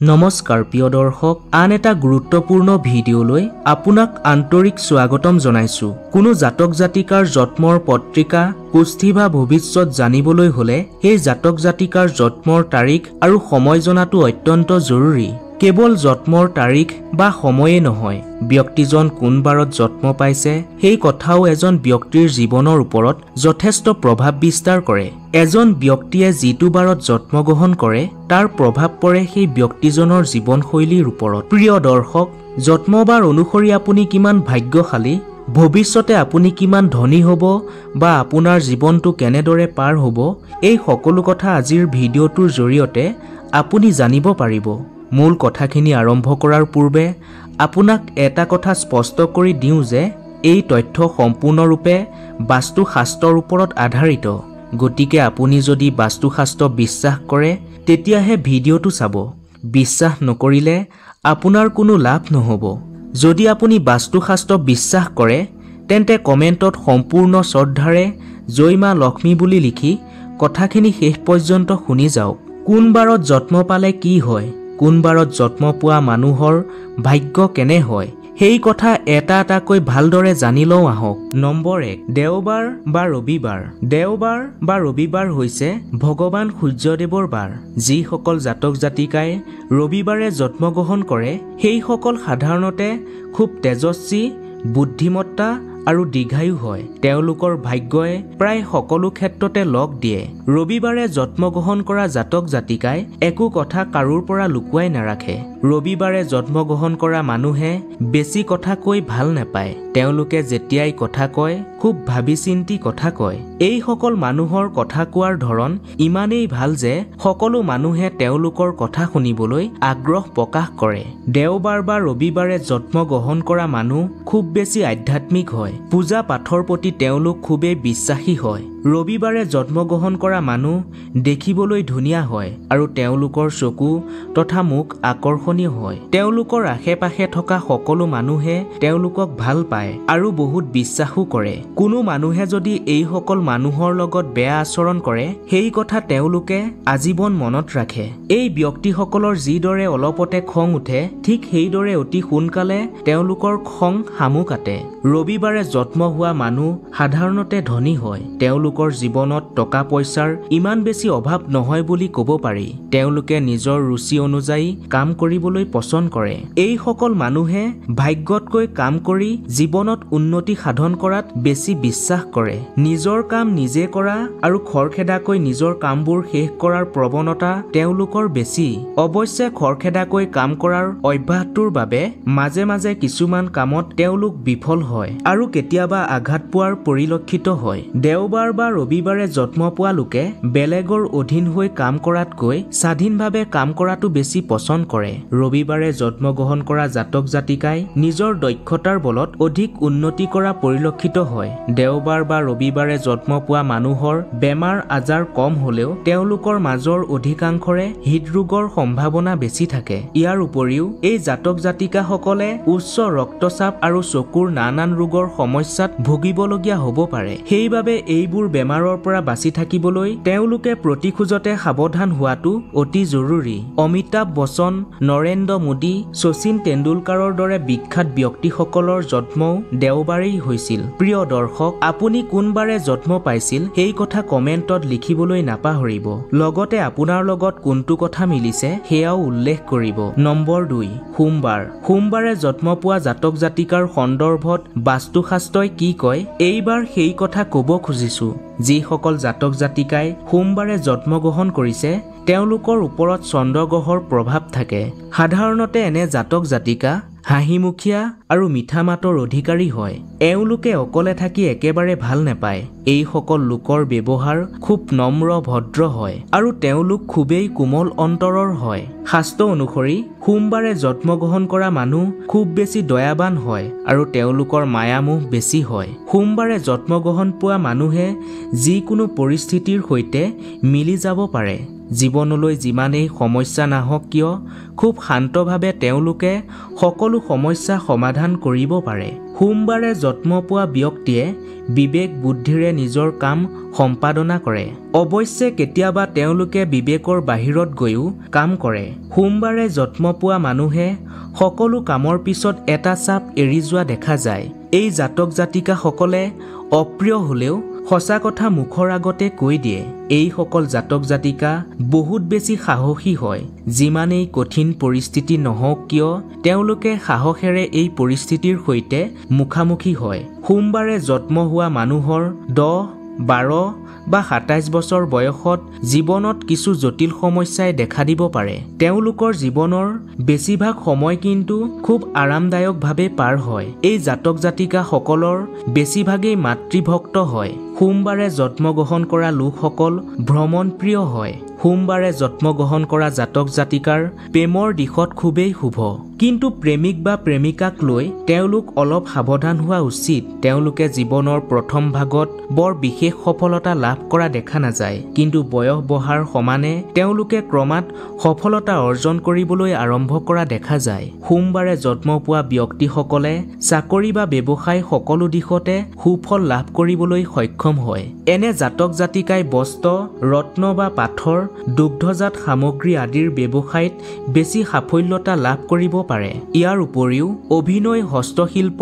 নমস্কাৰ প্ৰিয় দৰ্শক, আন এটা গুৰুত্বপূৰ্ণ ভিডিঅ'লৈ আপোনাক আন্তৰিক স্বাগতম জনাইছো। কোনো জাতক জাতিকাৰ জন্মৰ পত্ৰিকা, কুষ্ঠি বা ভৱিষ্যত জানিবলৈ হলে সেই জাতক জাতিকাৰ জন্মৰ তাৰিখ আৰু সময় জনাটো অত্যন্ত জৰুৰী। কেৱল জন্মৰ তাৰিখ বা সময়ে নহয়, ব্যক্তিজন কোন বাৰত জন্ম পাইছে সেই কথাও এজন ব্যক্তিৰ জীৱনৰ ওপৰত যথেষ্ট প্ৰভাৱ বিস্তাৰ কৰে। এজন ব্যক্তিয়ে যিটো বাৰত জন্মগ্ৰহণ কৰে তাৰ প্ৰভাৱ পৰে সেই ব্যক্তিজনৰ জীৱনশৈলীৰ ওপৰত। প্ৰিয় দৰ্শক, জন্মবাৰ অনুসৰি আপুনি কিমান ভাগ্যশালী, ভৱিষ্যতে আপুনি কিমান ধনী হ'ব বা আপোনাৰ জীৱনটো কেনেদৰে পাৰ হ'ব, এই সকলো কথা আজিৰ ভিডিঅ'টোৰ জৰিয়তে আপুনি জানিব পাৰিব। মূল কথাখিনি আৰম্ভ কৰাৰ পূৰ্বে আপোনাক এটা কথা স্পষ্ট কৰি দিওঁ যে এই তথ্য সম্পূৰ্ণৰূপে বাস্তুশাস্ত্ৰৰ ওপৰত আধাৰিত। গতিকে আপুনি যদি বাস্তুশাস্ত্ৰ বিশ্বাস কৰে তেতিয়াহে ভিডিঅ'টো চাব। বিশ্বাস নকৰিলে আপোনাৰ কোনো লাভ নহ'ব। যদি আপুনি বাস্তুশাস্ত্ৰ বিশ্বাস কৰে তেন্তে কমেণ্টত সম্পূৰ্ণ শ্ৰদ্ধাৰে জয় মা লক্ষ্মী বুলি লিখি কথাখিনি শেষ পৰ্যন্ত শুনি যাওক। কোন বাৰত জন্ম পালে কি হয়, কোন বাৰত জন্ম পোৱা মানুহৰ ভাগ্য কেনে হয়, সেই কথা এটা এটাকৈ ভালদৰে জানি লওঁ আহক। নম্বৰ 1, দেওবাৰ বা ৰবিবাৰ। দেওবাৰ বা ৰবিবাৰ হৈছে ভগৱান সূৰ্যদেৱৰ বাৰ। যিসকল জাতক জাতিকাই ৰবিবাৰে জন্মগ্ৰহণ কৰে সেইসকল সাধাৰণতে খুব তেজস্বী, বুদ্ধিমত্তা আৰু দীৰ্ঘায়ু হয়। তেওঁলোকৰ ভাগ্যই প্ৰায় সকলো ক্ষেত্ৰতে লগ দিয়ে। ৰবিবাৰে জন্মগ্ৰহণ কৰা জাতক জাতিকাই একো কথা কাৰোৰ পৰা লুকুৱাই নাৰাখে। ৰবিবাৰে জন্মগ্ৰহণ কৰা মানুহে বেছি কথা কৈ ভাল নাপায়। তেওঁলোকে যেতিয়াই কথা কয় খুব ভাবি চিন্তি কথা কয়। এইসকল মানুহৰ কথা কোৱাৰ ধৰণ ইমানেই ভাল যে সকলো মানুহে তেওঁলোকৰ কথা শুনিবলৈ আগ্ৰহ প্ৰকাশ কৰে। দেওবাৰ বা ৰবিবাৰে জন্মগ্ৰহণ কৰা মানুহ খুব বেছি আধ্যাত্মিক হয়। পূজা পাঠৰ প্ৰতি তেওঁলোক খুবেই বিশ্বাসী হয়। ৰবিবাৰে জন্মগ্ৰহণ কৰা মানুহ দেখিবলৈ ধুনীয়া হয় আৰু তেওঁলোকৰ চকু তথা মুখ আকৰ্ষণীয় হয়। তেওঁলোকৰ আশে পাশে থকা সকলো মানুহে তেওঁলোকক ভাল পায় আৰু বহুত বিশ্বাসো কৰে। কোনো মানুহে যদি এইসকল মানুহৰ লগত বেয়া আচৰণ কৰে সেই কথা তেওঁলোকে আজীৱন মনত ৰাখে। এই ব্যক্তিসকলৰ যিদৰে অলপতে খং উঠে ঠিক সেইদৰে অতি সোনকালে তেওঁলোকৰ খং সামু কাটে। ৰবিবাৰে জন্ম হোৱা মানুহ সাধাৰণতে ধনী হয়। তেওঁলোকৰ জীৱনত টকা পইচাৰ ইমান বেছি অভাৱ নহয় বুলি ক'ব পাৰি। তেওঁলোকে নিজৰ ৰুচি অনুযায়ী কাম কৰিবলৈ পছন্দ কৰে। এইসকল মানুহে ভাগ্যতকৈ কাম কৰি জীৱনত উন্নতি সাধন কৰাত বেছি বিশ্বাস কৰে। নিজৰ কাম নিজে কৰা আৰু খৰখেদাকৈ নিজৰ কামবোৰ শেষ কৰাৰ প্ৰৱণতা তেওঁলোকৰ বেছি। অৱশ্যে খৰখেদাকৈ কাম কৰাৰ অভ্যাসটোৰ বাবে মাজে মাজে কিছুমান কামত তেওঁলোক বিফল হয় আৰু কেতিয়াবা আঘাত পোৱাৰ পৰিলক্ষিত হয়। দেওবাৰ বা ৰবিবাৰে জন্ম পোৱা লোকে বেলেগৰ অধীন হৈ কাম কৰাতকৈ স্বাধীনভাৱে কাম কৰাটো বেছি পছন্দ কৰে। ৰবিবাৰে জন্মগ্ৰহণ কৰা জাতক জাতিকাই নিজৰ দক্ষতাৰ বলত অধিক উন্নতি কৰা পৰিলক্ষিত হয়। দেওবাৰ বা ৰবিবাৰে জন্ম পোৱা মানুহৰ বেমাৰ আজাৰ কম হলেও তেওঁলোকৰ মাজৰ অধিকাংশৰে হৃদৰোগৰ সম্ভাৱনা বেছি থাকে। ইয়াৰ উপৰিও এই জাতক জাতিকাসকলে উচ্চ ৰক্তচাপ আৰু চকুৰ নানান ৰোগৰ সমস্যাত ভুগিবলগীয়া হ'ব পাৰে। সেইবাবে এইবোৰ বেমাৰৰ পৰা বাচি থাকিবলৈ তেওঁলোকে প্ৰতি খোজতে সাৱধান হোৱাটো অতি জৰুৰী। অমিতাভ বচ্চন, নৰেন্দ্ৰ মোদী, শচীন তেণ্ডুলকাৰৰ দৰে বিখ্যাত ব্যক্তিসকলৰ জন্মও দেওবাৰেই হৈছিল। প্ৰিয় দৰ্শক, আপুনি কোনবাৰে জন্ম পাইছিল সেই কথা কমেণ্টত লিখিবলৈ নাপাহৰিব। লগতে আপোনাৰ লগত কোনটো কথা মিলিছে সেয়াও উল্লেখ কৰিব। নম্বৰ 2, সোমবাৰ। সোমবাৰে জন্ম পোৱা জাতক জাতিকাৰ সন্দৰ্ভত বাস্তুশাস্ত্ৰই কি কয় এইবাৰ সেই কথা ক'ব খুজিছো। যিসকল জাতক জাতিকাই সোমবাৰে জন্মগ্ৰহণ কৰিছে তেওঁলোকৰ ওপৰত চন্দ্ৰগ্ৰহৰ প্ৰভাৱ থাকে। সাধাৰণতে এনে জাতক জাতিকা হাঁহিমুখীয়া আৰু মিঠা মাতৰ অধিকাৰী হয়। এওঁলোকে অকলে থাকি একেবাৰে ভাল নাপায়। এইসকল লোকৰ ব্যৱহাৰ খুব নম্ৰ ভদ্ৰ হয় আৰু তেওঁলোক খুবেই কোমল অন্তৰৰ হয়। শাস্ত্ৰ অনুসৰি সোমবাৰে জন্মগ্ৰহণ কৰা মানুহ খুব বেছি দয়াবান হয় আৰু তেওঁলোকৰ মায়ামোহ বেছি হয়। সোমবাৰে জন্মগ্ৰহণ পোৱা মানুহে যিকোনো পৰিস্থিতিৰ সৈতে মিলি যাব পাৰে। জীৱনলৈ যিমানেই সমস্যা নাহক কিয় খুব শান্তভাৱে তেওঁলোকে সকলো সমস্যা সমাধান কৰিব পাৰে। সোমবাৰে জন্ম পোৱা ব্যক্তিয়ে বিবেক বুদ্ধিৰে নিজৰ কাম সম্পাদনা কৰে। অৱশ্যে কেতিয়াবা তেওঁলোকে বিবেকৰ বাহিৰত গৈও কাম কৰে। সোমবাৰে জন্ম পোৱা মানুহে সকলো কামৰ পিছত এটা চাপ এৰি যোৱা দেখা যায়। এই জাতক জাতিকাসকলে অপ্ৰিয় হ'লেও সঁচা কথা মুখৰ আগতে কৈ দিয়ে। এইসকল জাতক জাতিকা বহুত বেছি সাহসী হয়। যিমানেই কঠিন পৰিস্থিতি নহওক কিয় তেওঁলোকে সাহসেৰে এই পৰিস্থিতিৰ সৈতে মুখামুখি হয়। সোমবাৰে জন্ম হোৱা মানুহৰ 10, 12 বা 27 বছৰ বয়সত জীৱনত কিছু জটিল সমস্যাই দেখা দিব পাৰে। তেওঁলোকৰ জীৱনৰ বেছিভাগ সময় কিন্তু খুব আৰামদায়কভাৱে পাৰ হয়। এই জাতক জাতিকাসকলৰ বেছিভাগেই মাতৃভক্ত হয়। সোমবাৰে জন্মগ্ৰহণ কৰা লোকসকল ভ্ৰমণপ্ৰিয় হয়। সোমবাৰে জন্মগ্ৰহণ কৰা জাতক জাতিকাৰ প্ৰেমৰ দিশত খুবেই শুভ। কিন্তু প্ৰেমিক বা প্ৰেমিকাক লৈ তেওঁলোক অলপ সাৱধান হোৱা উচিত। তেওঁলোকে জীৱনৰ প্ৰথম ভাগত বৰ বিশেষ সফলতা লাভ কৰা দেখা নাযায়, কিন্তু বয়স বঢ়াৰ সমানে তেওঁলোকে ক্ৰমাৎ সফলতা অৰ্জন কৰিবলৈ আৰম্ভ কৰা দেখা যায়। সোমবাৰে জন্ম পোৱা ব্যক্তিসকলে চাকৰি বা ব্যৱসায় সকলো দিশতে সুফল লাভ কৰিবলৈ সক্ষম হয়। এনে জাতক জাতিকাই বস্ত্ৰ, ৰত্ন বা পাথৰ, দুগ্ধজাত সামগ্ৰী আদিৰ ব্যৱসায়ত বেছি সাফল্যতা লাভ কৰিব পাৰে। ইয়াৰ উপৰিও অভিনয়, হস্তশিল্প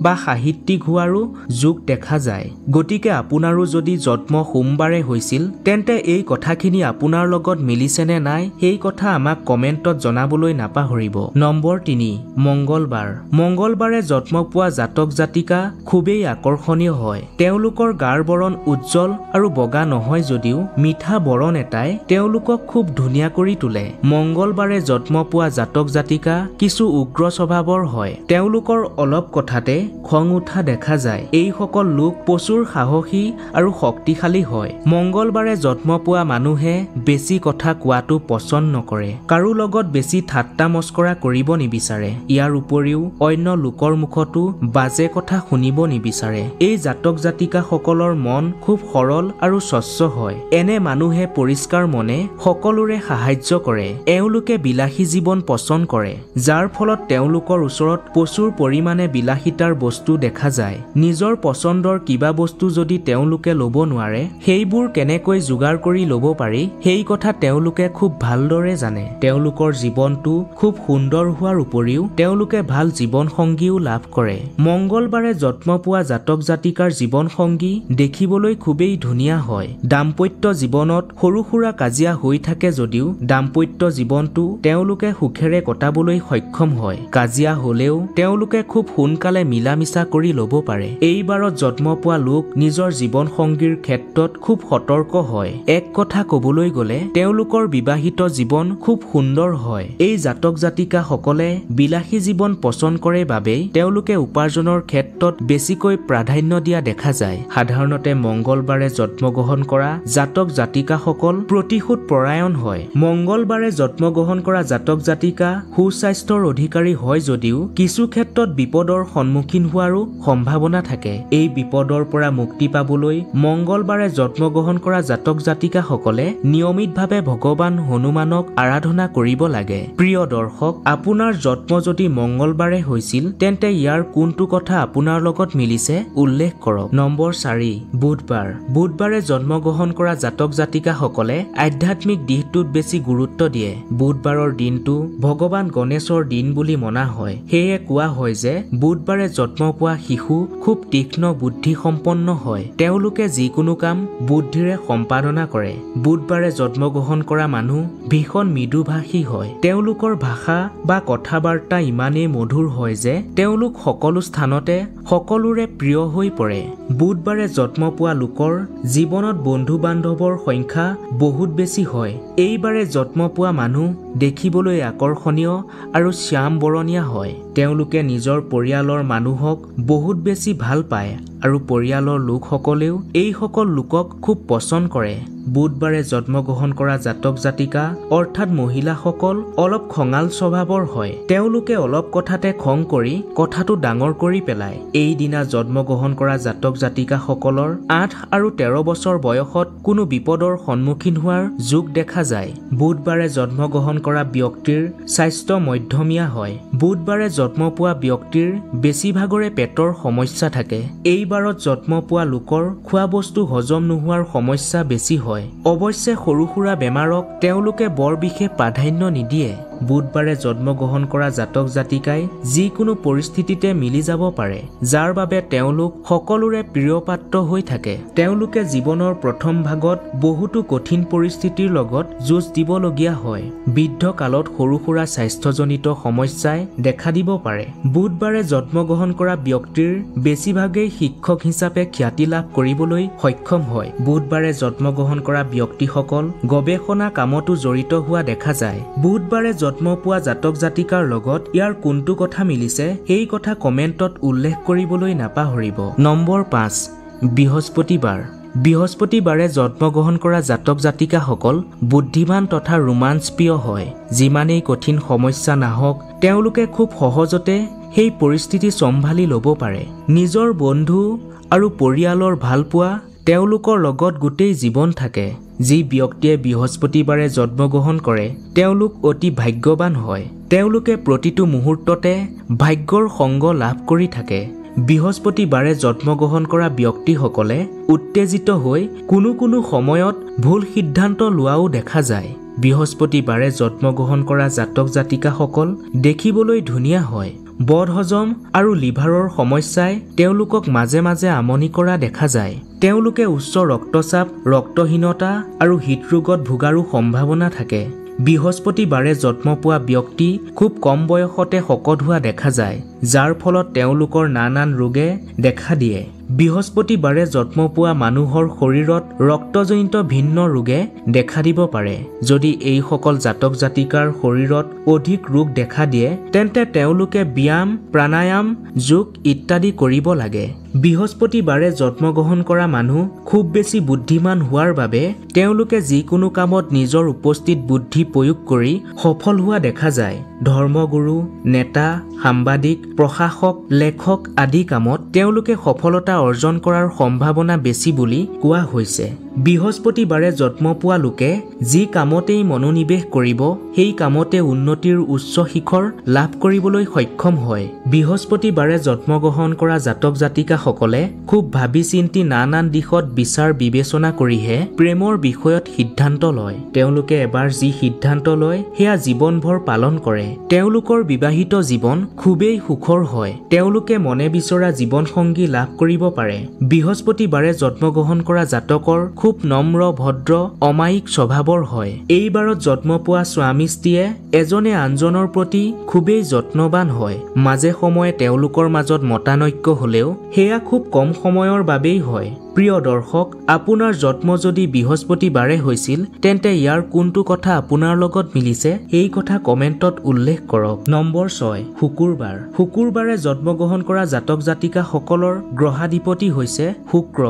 বা সাহিত্যিক হোৱাৰো যোগ দেখা যায়। গতিকে আপোনাৰো যদি জন্ম সোমবাৰে হৈছিল তেন্তে এই কথাখিনি আপোনাৰ লগত মিলিছেনে নাই সেই কথা আমাক কমেণ্টত জনাবলৈ নাপাহৰিব। নম্বৰ 3, মংগলবাৰ। মংগলবাৰে জন্ম পোৱা জাতক জাতিকা খুবেই আকৰ্ষণীয় হয়। তেওঁলোকৰ গাৰ বৰণ উজ্জ্বল আৰু বগা নহয় যদিও মিঠা বৰণ এটাই তেওঁলোকক খুব ধুনীয়া কৰি তোলে। মংগলবাৰে জন্ম পোৱা জাতক জাতিকা কিছু উগ্ৰ স্বভাৱৰ হয়। তেওঁলোকৰ অলপ কথাতে খং উঠা দেখা যায়। এইসকল লোক প্ৰচুৰ সাহসী আৰু শক্তিশালী হয়। মংগলবাৰে জন্ম পোৱা মানুহে বেছি কথা কোৱাটো পছন্দ নকৰে। কাৰো লগত বেছি ঠাট্টা মস্কৰা কৰিব নিবিচাৰে। ইয়াৰ উপৰিও অন্য লোকৰ মুখতো বাজে কথা শুনিব নিবিচাৰে। এই জাতক জাতিকাসকলৰ মন খুব সৰল আৰু স্বচ্ছ হয়। এনে মানুহে পৰিষ্কাৰ মনে সকলোৰে সাহায্য কৰে। এওঁলোকে বিলাসী জীৱন পছন্দ কৰে, যাৰ ফলত তেওঁলোকৰ ওচৰত প্ৰচুৰ পৰিমাণে বিলাসিতাৰ বস্তু দেখা যায়। নিজৰ পছন্দৰ কিবা বস্তু যদি তেওঁলোকে ল'ব নোৱাৰে, সেইবোৰ কেনেকৈ যোগাৰ কৰি ল'ব পাৰি সেই কথা তেওঁলোকে খুব ভালদৰে জানে। তেওঁলোকৰ জীৱনটো খুব সুন্দৰ হোৱাৰ উপৰিও তেওঁলোকে ভাল জীৱন সংগীও লাভ কৰে। মংগলবাৰে জন্ম পোৱা জাতক জাতিকাৰ জীৱন সংগী দেখিবলৈ খুবেই ধুনীয়া হয়। দাম্পত্য জীৱনত সৰু সুৰা কাজিয়া হৈ থাকে যদিও দাম্পত্য জীৱনটো তেওঁলোকে সুখেৰে কটাবলৈ সক্ষম হয়। কাজিয়া হলেও তেওঁলোকে খুব সোনকালে মিলা মিছা কৰি ল'ব পাৰে। এইবাৰত জন্ম পোৱা লোক নিজৰ জীৱন সংগীৰ ক্ষেত্ৰত খুব সতৰ্ক হয়। এক কথা কবলৈ গলে তেওঁলোকৰ বিবাহিত জীৱন খুব সুন্দৰ হয়। এই জাতক জাতিকা সকলে বিলাসী জীৱন পছন্দ কৰে বাবেই তেওঁলোকে উপাৰ্জনৰ ক্ষেত্ৰত বেছিকৈ প্ৰাধান্য দিয়া দেখা যায়। সাধাৰণতে মংগলবাৰে জন্মগ্ৰহণ কৰা জাতক জাতিকাসকল প্ৰতিশোধ পৰায়ণ হয়। মংগলবাৰে জন্মগ্ৰহণ কৰা জাতক জাতিকা সুস্বাস্থ্যৰ অধিকাৰী হয় যদিও কিছু ক্ষেত্ৰত বিপদৰ সন্মুখীন হোৱাৰো সম্ভাৱনা থাকে। এই বিপদৰ পৰা মুক্তি পাবলৈ মংগলবাৰে জন্মগ্ৰহণ কৰা জাতক জাতিকাসকলে নিয়মিতভাৱে ভগৱান হনুমানক আৰাধনা কৰিব লাগে। প্ৰিয় দৰ্শক, আপোনাৰ জন্ম যদি মংগলবাৰে হৈছিল তেন্তে ইয়াৰ কোনটো কথা আপোনাৰ লগত মিলিছে উল্লেখ কৰক। নম্বৰ 4, বুধবাৰ। বুধবাৰে জন্মগ্ৰহণ কৰা জাতক জাতিকাসকলে আধ্যাত্মিক দিশটোত বেছি গুৰুত্ব দিয়ে। বুধবাৰৰ দিনটো ভগৱান গণেশৰ দিন বুলি মনা হয়। সেয়ে কোৱা হয় যে বুধবাৰে জন্ম পোৱা শিশু খুব তীক্ষ্ণ বুদ্ধি সম্পন্ন হয়। তেওঁলোকে যিকোনো কাম বুদ্ধিৰে সম্পাদনা কৰে। বুধবাৰে জন্মগ্ৰহণ কৰা মানুহ ভীষণ মৃদুভাষী হয়। তেওঁলোকৰ ভাষা বা কথা বাৰ্তা ইমানেই মধুৰ হয় যে তেওঁলোক সকলো স্থানতে সকলোৰে প্ৰিয় হৈ পৰে। বুধবাৰে জন্ম পোৱা লোকৰ জীৱনত বন্ধু বান্ধৱৰ সংখ্যা বহুত বেছি হয়। এইবাৰে জন্ম পোৱা মানুহ দেখিবলৈ আকৰ্ষণীয় আৰু শ্যাম বৰণীয়া হয়। তেওঁলোকে নিজৰ পৰিয়ালৰ মানুহক বহুত বেছি ভাল পায় আৰু পৰিয়ালৰ লোকসকলেও এইসকল লোকক খুব পছন্দ কৰে। বুধবাৰে জন্মগ্ৰহণ কৰা জাতক জাতিকা অৰ্থাৎ মহিলাসকল অলপ খঙাল স্বভাৱৰ হয়। তেওঁলোকে অলপ কথাতে খং কৰি কথাটো ডাঙৰ কৰি পেলায়। এই দিনা জন্মগ্ৰহণ কৰা জাতক জাতিকাসকলৰ 8 আৰু 13 বছৰ বয়সত কোনো বিপদৰ সন্মুখীন হোৱাৰ যোগ দেখা যায়। বুধবাৰে জন্মগ্ৰহণ কৰা ব্যক্তিৰ স্বাস্থ্য মধ্যমীয়া হয়। বুধবাৰে জন্ম পোৱা ব্যক্তিৰ বেছিভাগৰে পেটৰ সমস্যা থাকে। এই বাৰত জন্ম পোৱা লোকৰ খোৱা বস্তু হজম নোহোৱাৰ সমস্যা বেছি হয়। অৱশ্যে সৰু সুৰা বেমাৰক তেওঁলোকে বৰ বিশেষ প্ৰাধান্য নিদিয়ে। বুধবাৰে জন্মগ্ৰহণ কৰা জাতক জাতিকাই যিকোনো পৰিস্থিতিতে মিলি যাব পাৰে, যাৰ বাবে তেওঁলোক সকলোৰে প্ৰিয় পাত্ৰ হৈ থাকে। তেওঁলোকে জীৱনৰ প্ৰথম ভাগত বহুতো কঠিন পৰিস্থিতিৰ লগত যুঁজ দিবলগীয়া হয়। বৃদ্ধ কালত সৰু সুৰা স্বাস্থ্যজনিত সমস্যাই দেখা দিব পাৰে। বুধবাৰে জন্মগ্ৰহণ কৰা ব্যক্তিৰ বেছিভাগেই শিক্ষক হিচাপে খ্যাতি লাভ কৰিবলৈ সক্ষম হয়। বুধবাৰে জন্মগ্ৰহণ কৰা ব্যক্তিসকল গৱেষণা কামতো জড়িত হোৱা দেখা যায়। বুধবাৰে জন্ম পোৱা জাতক জাতিকাৰ লগত ইয়াৰ কোনটো কথা মিলিছে সেই কথা কমেণ্টত উল্লেখ কৰিবলৈ নাপাহৰিব। নম্বৰ 5, বৃহস্পতিবাৰ। বৃহস্পতিবাৰে জন্মগ্ৰহণ কৰা জাতক জাতিকাসকল বুদ্ধিমান তথা ৰোমাঞ্চ প্ৰিয় হয়। যিমানেই কঠিন সমস্যা নাহক তেওঁলোকে খুব সহজতে সেই পৰিস্থিতি চম্ভালি ল'ব পাৰে। নিজৰ বন্ধু আৰু পৰিয়ালৰ ভালপোৱা তেওঁলোকৰ লগত গোটেই জীৱন থাকে। যি ব্যক্তিয়ে বৃহস্পতিবাৰে জন্মগ্ৰহণ কৰে তেওঁলোক অতি ভাগ্যৱান হয়। তেওঁলোকে প্ৰতিটো মুহূৰ্ততে ভাগ্যৰ সংগ লাভ কৰি থাকে। বৃহস্পতিবাৰে জন্মগ্ৰহণ কৰা ব্যক্তিসকলে উত্তেজিত হৈ কোনো সময়ত ভুল সিদ্ধান্ত লোৱাও দেখা যায়। বৃহস্পতিবাৰে জন্মগ্ৰহণ কৰা জাতক জাতিকাসকল দেখিবলৈ ধুনীয়া হয়। বদহজম আৰু লিভাৰৰ সমস্যাই তেওঁলোকক মাজে মাজে আমনি কৰা দেখা যায়। তেওঁলোকে উচ্চ ৰক্তচাপ, ৰক্তহীনতা আৰু হৃদৰোগত ভোগাৰো সম্ভাৱনা থাকে। বৃহস্পতিবাৰে জন্ম পোৱা ব্যক্তি খুব কম বয়সতে শকত হোৱা দেখা যায়, যাৰ ফলত তেওঁলোকৰ নানান ৰোগে দেখা দিয়ে। বৃহস্পতিবাৰে জন্ম পোৱা মানুহৰ শৰীৰত ৰক্তজনিত ভিন্ন ৰোগে দেখা দিব পাৰে। যদি এইসকল জাতক জাতিকাৰ শৰীৰত অধিক ৰোগ দেখা দিয়ে তেন্তে তেওঁলোকে ব্যায়াম, প্ৰাণায়াম, যোগ ইত্যাদি কৰিব লাগে। বৃহস্পতিবাৰে জন্মগ্ৰহণ কৰা মানুহ খুব বেছি বুদ্ধিমান হোৱাৰ বাবে তেওঁলোকে যিকোনো কামত নিজৰ উপস্থিত বুদ্ধি প্ৰয়োগ কৰি সফল হোৱা দেখা যায়। ধৰ্মগুৰু, নেতা, সাংবাদিক, প্ৰশাসক, লেখক আদি কামত তেওঁলোকে সফলতা অৰ্জন কৰাৰ সম্ভাৱনা বেছি বুলি কোৱা হৈছে। বৃহস্পতিবাৰে জন্ম পোৱা লোকে যি কামতেই মনোনিৱেশ কৰিব সেই কামতে উন্নতিৰ উচ্চ শিখৰ লাভ কৰিবলৈ সক্ষম হয়। বৃহস্পতিবাৰে জন্মগ্ৰহণ কৰা জাতক জাতিকাসকলে খুব ভাবি চিন্তি নানান দিশত বিচাৰ বিবেচনা কৰিহে প্ৰেমৰ বিষয়ত সিদ্ধান্ত লয়। তেওঁলোকে এবাৰ যি সিদ্ধান্ত লয় সেয়া জীৱনভৰ পালন কৰে। তেওঁলোকৰ বিবাহিত জীৱন খুবেই সুখৰ হয়। তেওঁলোকে মনে বিচৰা জীৱনসংগী লাভ কৰিব পাৰে। বৃহস্পতিবাৰে জন্মগ্ৰহণ কৰা জাতকৰ খুব নম্ৰ, ভদ্ৰ, অমায়িক স্বভাৱৰ হয়। এইবাৰত জন্ম পোৱা স্বামী স্ত্ৰীয়ে এজনে আনজনৰ প্ৰতি খুবেই যত্নবান হয়। মাজে সময়ে তেওঁলোকৰ মাজত মতানৈক্য হলেও সেয়া খুব কম সময়ৰ বাবেই হয়। প্ৰিয় দৰ্শক, আপোনাৰ জন্ম যদি বৃহস্পতিবাৰে হৈছিল তেন্তে ইয়াৰ কোনটো কথা আপোনাৰ লগত মিলিছে সেই কথা কমেণ্টত উল্লেখ কৰক। নম্বৰ 6, শুকুৰবাৰ। শুকুৰবাৰে জন্মগ্ৰহণ কৰা জাতক জাতিকাসকলৰ গ্ৰহাধিপতি হৈছে শুক্ৰ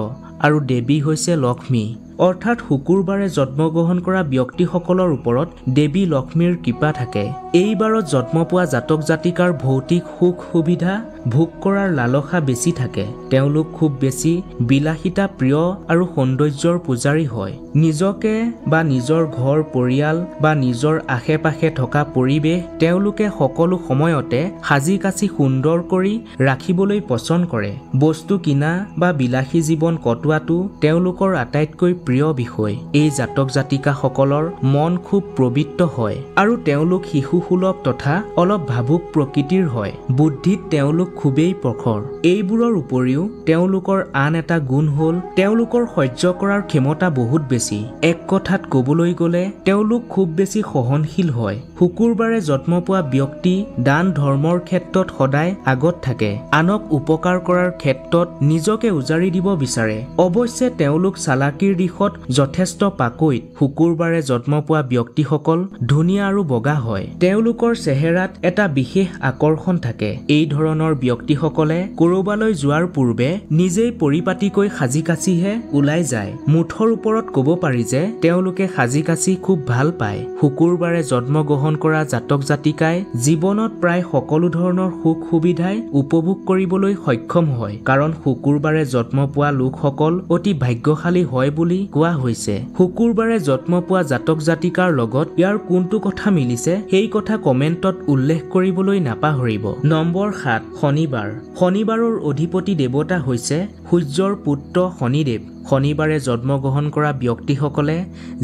আৰু দেৱী হৈছে লক্ষ্মী। অৰ্থাৎ শুকুৰবাৰে জন্মগ্ৰহণ কৰা ব্যক্তিসকলৰ ওপৰত দেৱী লক্ষ্মীৰ কৃপা থাকে। এইবাৰত জন্ম পোৱা জাতক জাতিকাৰ ভৌতিক সুখ সুবিধা ভোগ কৰাৰ লালসা বেছি থাকে। তেওঁলোক খুব বেছি বিলাসিতা প্ৰিয় আৰু সৌন্দৰ্যৰ পূজাৰী হয়। নিজকে বা নিজৰ ঘৰ, পৰিয়াল বা নিজৰ আশে পাশে থকা পৰিৱেশ তেওঁলোকে সকলো সময়তে সাজি কাচি সুন্দৰ কৰি ৰাখিবলৈ পছন্দ কৰে। বস্তু কিনা বা বিলাসী জীৱন কটোৱাটো তেওঁলোকৰ আটাইতকৈ প্ৰিয় বিষয়। এই জাতক জাতিকাসকলৰ মন খুব পবিত্ৰ হয় আৰু তেওঁলোক শিশুসুলভ তথা অলপ ভাবুক প্ৰকৃতিৰ হয়। বুদ্ধিত তেওঁলোক খুবেই প্ৰখৰ। এইবোৰৰ উপৰিও তেওঁলোকৰ আন এটা গুণ হ'ল তেওঁলোকৰ সহ্য কৰাৰ ক্ষমতা বহুত বেছি। এক কথাত ক'বলৈ গ'লে তেওঁলোক খুব বেছি সহনশীল হয়। শুকুৰবাৰে জন্ম পোৱা ব্যক্তি দান ধৰ্মৰ ক্ষেত্ৰত সদায় আগত থাকে। আনক উপকাৰ কৰাৰ ক্ষেত্ৰত নিজকে উজাৰি দিব বিচাৰে। অৱশ্যে তেওঁলোক চালাকিৰ দিশত যথেষ্ট পাকৈত। শুকুৰবাৰে জন্ম পোৱা ব্যক্তিসকল ধুনীয়া আৰু বগা হয়। তেওঁলোকৰ চেহেৰাত এটা বিশেষ আকৰ্ষণ থাকে। এই ধৰণৰ ব্যক্তিসকলে কৰবালৈ যোৱাৰ পূৰ্বে নিজেই পৰিপাটিকৈ সাজি কাচিহে ওলাই যায়। মুঠৰ ওপৰত ক'ব পাৰি যে তেওঁলোকে সাজি কাচি খুব ভাল পায়। শুকুৰবাৰে জন্মগ্ৰহণ কৰা জাতক জাতিকাই জীৱনত প্ৰায় সকলো ধৰণৰ সুখ সুবিধাই উপভোগ কৰিবলৈ সক্ষম হয়, কাৰণ শুকুৰবাৰে জন্ম পোৱা লোকসকল অতি ভাগ্যশালী হয় বুলি কোৱা হৈছে। শুকুৰবাৰে জন্ম পোৱা জাতক জাতিকাৰ লগত ইয়াৰ কোনটো কথা মিলিছে সেই কথা কমেণ্টত উল্লেখ কৰিবলৈ নাপাহৰিব। নম্বৰ 7, শনিবাৰ। শনিবাৰৰ অধিপতি দেৱতা হৈছে সূৰ্যৰ পুত্ৰ শনিদেৱ। শনিবাৰে জন্মগ্ৰহণ কৰা ব্যক্তিসকলে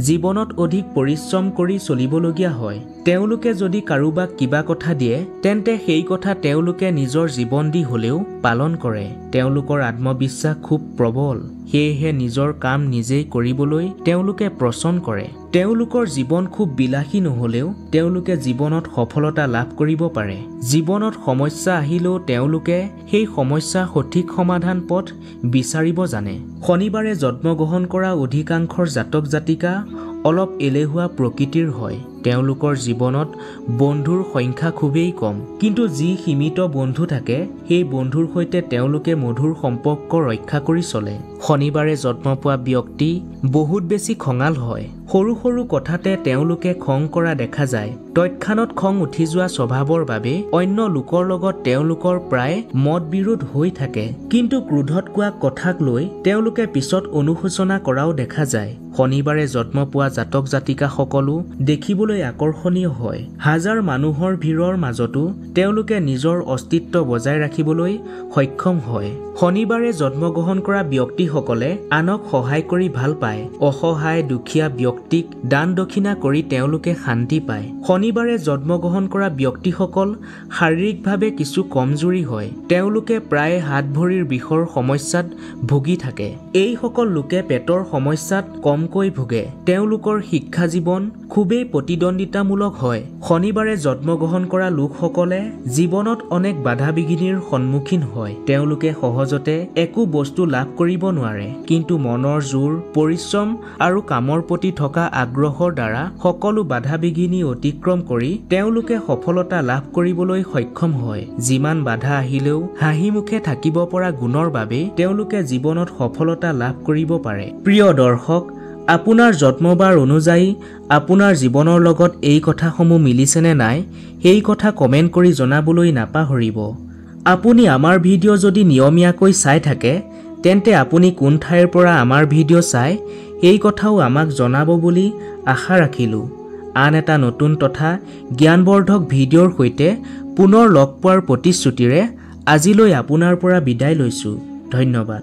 জীৱনত অধিক পৰিশ্ৰম কৰি চলিবলগীয়া হয়। তেওঁলোকে যদি কাৰোবাক কিবা কথা দিয়ে তেন্তে সেই কথা তেওঁলোকে নিজৰ জীৱন দি হ'লেও পালন কৰে। তেওঁলোকৰ আত্মবিশ্বাস খুব প্ৰবল, সেয়েহে নিজৰ কাম নিজেই কৰিবলৈ তেওঁলোকে পছন্দ কৰে। তেওঁলোকৰ জীৱন খুব বিলাসী নহ'লেও তেওঁলোকে জীৱনত সফলতা লাভ কৰিব পাৰে। জীৱনত সমস্যা আহিলেও তেওঁলোকে সেই সমস্যাৰ সঠিক সমাধান পথ বিচাৰিব জানে। শনিবাৰে জন্মগ্ৰহণ কৰা অধিকাংশৰ জাতক জাতিকা অলপ এলেহুৱা প্ৰকৃতিৰ হয়। তেওঁলোকৰ জীৱনত বন্ধুৰ সংখ্যা খুবেই কম, কিন্তু যি সীমিত বন্ধু থাকে সেই বন্ধুৰ সৈতে তেওঁলোকে মধুৰ সম্পৰ্ক ৰক্ষা কৰি চলে। শনিবাৰে জন্ম পোৱা ব্যক্তি বহুত বেছি খঙাল হয়। সৰু সৰু কথাতে তেওঁলোকে খং কৰা দেখা যায়। তৎক্ষণাত খং উঠি যোৱা স্বভাৱৰ বাবে অন্য লোকৰ লগত তেওঁলোকৰ প্ৰায় মত বিৰোধ হৈ থাকে, কিন্তু ক্ৰোধত কোৱা কথাক লৈ তেওঁলোকে পিছত অনুশোচনা কৰাও দেখা যায়। শনিবাৰে জন্ম পোৱা জাতক জাতিকা সকলো দেখিবলৈ আকৰ্ষণীয় হয়। হাজাৰ মানুহৰ ভিৰৰ মাজতো তেওঁলোকে নিজৰ অস্তিত্ব বজাই ৰাখিবলৈ সক্ষম হয়। শনিবাৰে জন্মগ্ৰহণ কৰা ব্যক্তিসকলে আনক সহায় কৰি ভাল পায়। অসহায় দুখীয়া ব্যক্তিক দান দক্ষিণা কৰি তেওঁলোকে শান্তি পায়। শনিবাৰে জন্মগ্ৰহণ কৰা ব্যক্তিসকল শাৰীৰিকভাৱে কিছু কমজোৰি হয়। তেওঁলোকে প্ৰায় হাত ভৰিৰ বিষৰ সমস্যাত ভুগি থাকে। এইসকল লোকে পেটৰ সমস্যাত কমকৈ ভুগে। তেওঁলোকৰ শিক্ষা জীৱন খুবেই প্ৰতিদ্বন্দ্বিতামূলক হয়। শনিবাৰে জন্মগ্ৰহণ কৰা লোকসকলে জীৱনত অনেক বাধা বিঘিনিৰ সন্মুখীন হয়। তেওঁলোকে সহজতে একো বস্তু লাভ কৰিব নোৱাৰে, কিন্তু মনৰ জোৰ, পৰিশ্ৰম আৰু কামৰ প্ৰতি থকা আগ্ৰহৰ দ্বাৰা সকলো বাধা বিঘিনি অতিক্ৰম কৰি তেওঁলোকে সফলতা লাভ কৰিবলৈ সক্ষম হয়। যিমান বাধা আহিলেও হাঁহি মুখে থাকিব পৰা গুণৰ বাবে তেওঁলোকে জীৱনত সফলতা লাভ কৰিব পাৰে। প্ৰিয় দৰ্শক, আপোনাৰ জন্মবাৰ অনুযায়ী আপোনাৰ জীৱনৰ লগত এই কথাসমূহ মিলিছেনে নাই সেই কথা কমেণ্ট কৰি জনাবলৈ নাপাহৰিব। আপুনি আমাৰ ভিডিঅ' যদি নিয়মীয়াকৈ চাই থাকে তেন্তে আপুনি কোন ঠাইৰ পৰা আমাৰ ভিডিঅ' চাই এই কথাও আমাক জনাব বুলি আশা ৰাখিলোঁ। আন এটা নতুন তথা জ্ঞানবৰ্ধক ভিডিঅ'ৰ সৈতে পুনৰ লগ পোৱাৰ প্ৰতিশ্ৰুতিৰে আজিলৈ আপোনাৰ পৰা বিদায় লৈছোঁ। ধন্যবাদ।